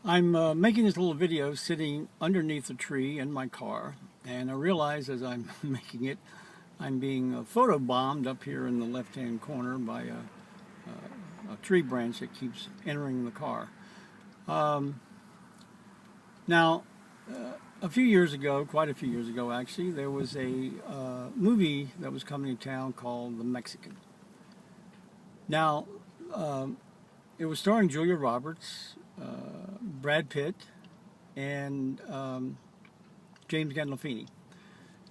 I'm making this little video sitting underneath a tree in my car, and I realize as I'm making it, I'm being photo bombed up here in the left-hand corner by a tree branch that keeps entering the car. Um, Now, a few years ago, quite a few years ago actually, there was a movie that was coming to town called The Mexican. Now, um, it was starring Julia Roberts, Brad Pitt, and James Gandolfini.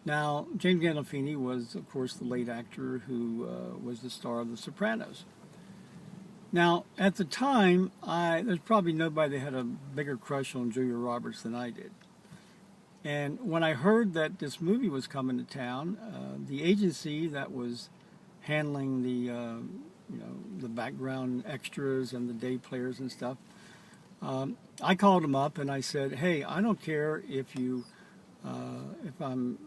Now, James Gandolfini was, of course, the late actor who was the star of The Sopranos. Now, at the time, there's probably nobody that had a bigger crush on Julia Roberts than I did. And when I heard that this movie was coming to town, the agency that was handling the background extras and the day players and stuff, I called them up and I said, "Hey, I don't care if I'm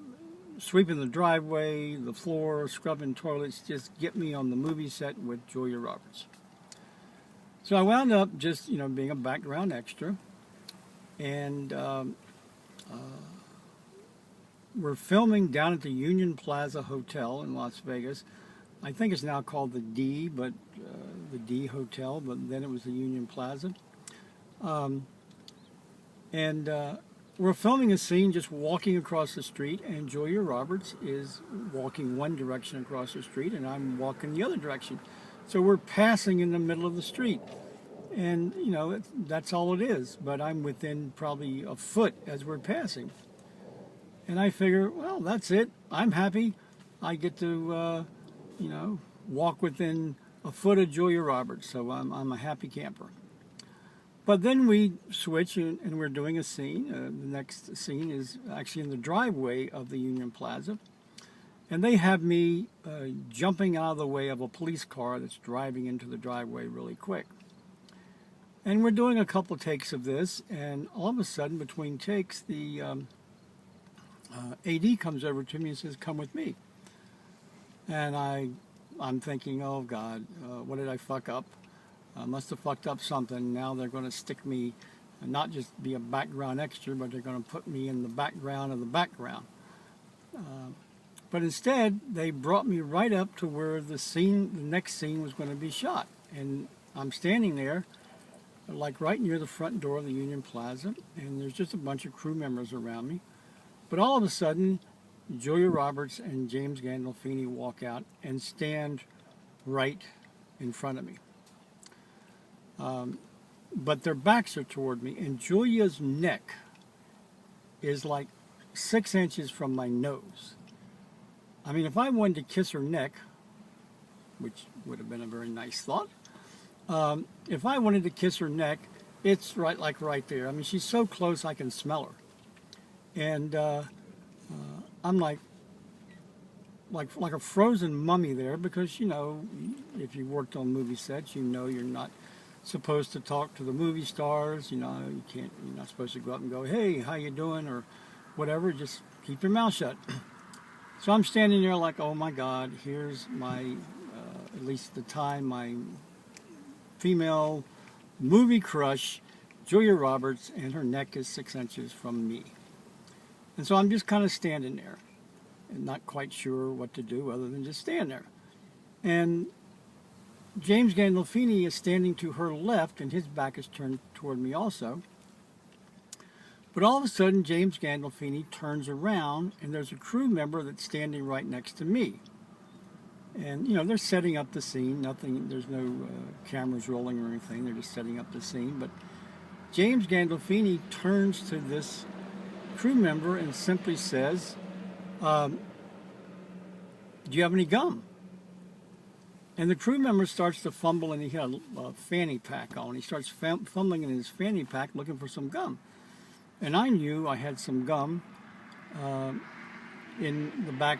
sweeping the driveway, the floor, scrubbing toilets, just get me on the movie set with Julia Roberts." So I wound up just, being a background extra, and we're filming down at the Union Plaza Hotel in Las Vegas. I think it's now called the D, but the D Hotel, but then it was the Union Plaza. And we're filming a scene just walking across the street, and Julia Roberts is walking one direction across the street, and I'm walking the other direction. So we're passing in the middle of the street. And, that's all it is. But I'm within probably a foot as we're passing. And I figure, well, that's it. I'm happy. I get to, walk within a foot of Julia Roberts. So I'm a happy camper. But then we switch and we're doing a scene. The next scene is actually in the driveway of the Union Plaza. And they have me jumping out of the way of a police car that's driving into the driveway really quick. And we're doing a couple takes of this, and all of a sudden, between takes, the AD comes over to me and says, "Come with me." And I'm thinking, oh God, what did I fuck up? I must have fucked up something. Now they're going to stick me, and not just be a background extra, but they're going to put me in the background of the background. But instead, they brought me right up to where the next scene was going to be shot. And I'm standing there, like right near the front door of the Union Plaza, and there's just a bunch of crew members around me. But all of a sudden, Julia Roberts and James Gandolfini walk out and stand right in front of me. But their backs are toward me, and Julia's neck is like 6 inches from my nose. I mean, if I wanted to kiss her neck, which would have been a very nice thought, if I wanted to kiss her neck, it's right there. I mean, she's so close I can smell her. And I'm like a frozen mummy there because, if you worked on movie sets, you're not supposed to talk to the movie stars. You're not supposed to go up and go, "Hey, how you doing?" or whatever. Just keep your mouth shut. So I'm standing there like, oh my God, here's my, at least at the time, my female movie crush, Julia Roberts, and her neck is 6 inches from me. And so I'm just kind of standing there and not quite sure what to do other than just stand there. And James Gandolfini is standing to her left, and his back is turned toward me also. But all of a sudden, James Gandolfini turns around, and there's a crew member that's standing right next to me. And, they're setting up the scene. There's no cameras rolling or anything. They're just setting up the scene. But James Gandolfini turns to this crew member and simply says, "Do you have any gum?" And the crew member starts to fumble, and he had a fanny pack on. He starts fumbling in his fanny pack looking for some gum. And I knew I had some gum in the back,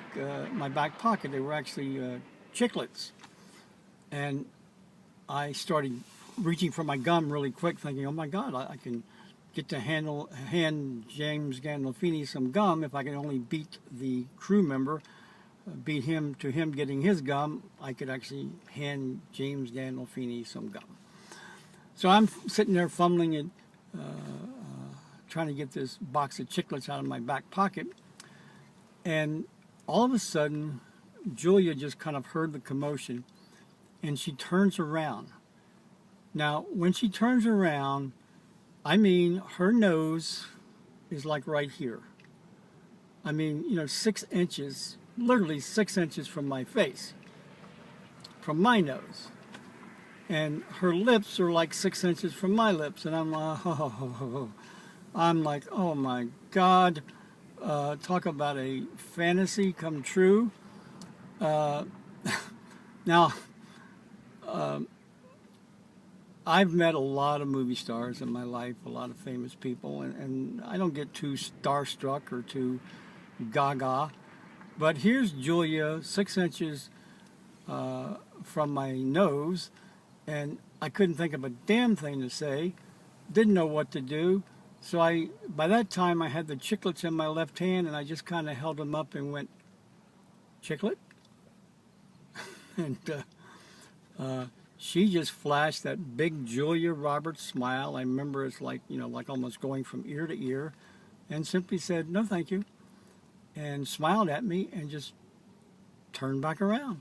my back pocket. They were actually chiclets. And I started reaching for my gum really quick, thinking, oh my God, I can get to hand James Gandolfini some gum if I can only beat the crew member, beat him to him getting his gum. I could actually hand James Gandolfini some gum. So I'm sitting there fumbling it, trying to get this box of chiclets out of my back pocket. And all of a sudden, Julia just kind of heard the commotion, and she turns around. Now, when she turns around, I mean, her nose is like right here. I mean, 6 inches, literally 6 inches from my face, from my nose. And her lips are like 6 inches from my lips. And I'm like, I'm like, oh my God, talk about a fantasy come true. Now, I've met a lot of movie stars in my life, a lot of famous people, and I don't get too starstruck or too gaga. But here's Julia, 6 inches from my nose, and I couldn't think of a damn thing to say, didn't know what to do. So by that time, I had the chiclets in my left hand, and I just kind of held them up and went, "Chiclet?" And she just flashed that big Julia Roberts smile. I remember it's like, like almost going from ear to ear, and simply said, "No, thank you," and smiled at me and just turned back around.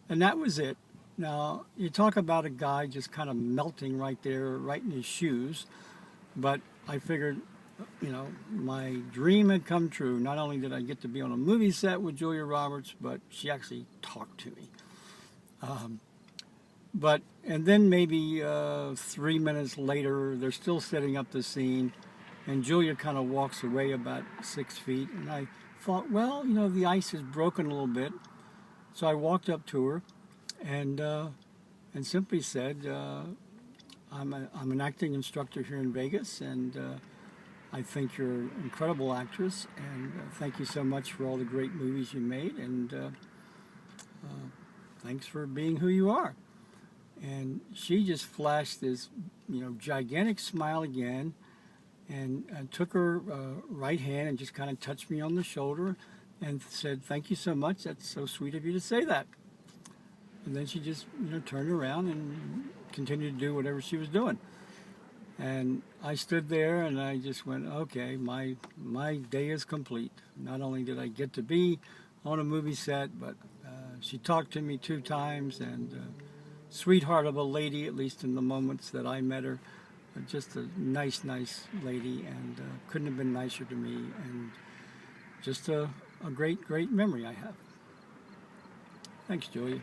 And that was it. Now, you talk about a guy just kind of melting right there, right in his shoes, but I figured, my dream had come true. Not only did I get to be on a movie set with Julia Roberts, but she actually talked to me. And then maybe 3 minutes later, they're still setting up the scene, and Julia kind of walks away about 6 feet, and I thought, well, the ice has broken a little bit. So I walked up to her and simply said, I'm an acting instructor here in Vegas, and I think you're an incredible actress, and thank you so much for all the great movies you made, and thanks for being who you are. And she just flashed this, gigantic smile again, and took her right hand and just kind of touched me on the shoulder and said, "Thank you so much. That's so sweet of you to say that." And then she just, turned around and continued to do whatever she was doing. And I stood there and I just went, okay, my day is complete. Not only did I get to be on a movie set, but she talked to me 2 times, and sweetheart of a lady, at least in the moments that I met her. Just a nice lady, and couldn't have been nicer to me, and just a great memory I have. Thanks, Julia.